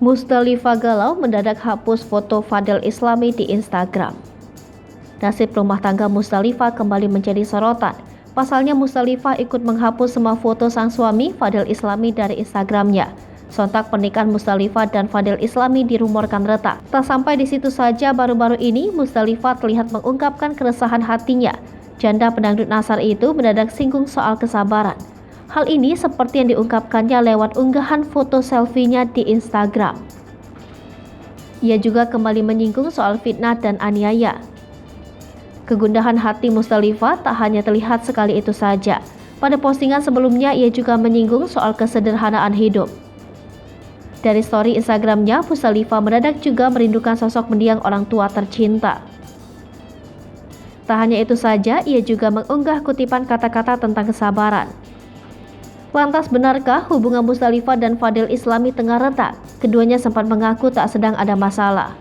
Musdalifah galau mendadak hapus foto Fadel Islami di Instagram. Nasib rumah tangga Musdalifah kembali menjadi sorotan. Pasalnya Musdalifah ikut menghapus semua foto sang suami Fadel Islami dari Instagramnya. Sontak pernikahan Musdalifah dan Fadel Islami dirumorkan retak. Tak sampai di situ saja, baru-baru ini Musdalifah terlihat mengungkapkan keresahan hatinya. Janda pedangdut Nasar itu mendadak singgung soal kesabaran. Hal ini seperti yang diungkapkannya lewat unggahan foto selfie-nya di Instagram. Ia juga kembali menyinggung soal fitnah dan aniaya. Kegundahan hati Musdalifah tak hanya terlihat sekali itu saja. Pada postingan sebelumnya ia juga menyinggung soal kesederhanaan hidup. Dari story Instagramnya, Musdalifah mendadak juga merindukan sosok mendiang orang tua tercinta. Tak hanya itu saja, ia juga mengunggah kutipan kata-kata tentang kesabaran. Lantas benarkah hubungan Musdalifah dan Fadel Islami tengah retak? Keduanya sempat mengaku tak sedang ada masalah.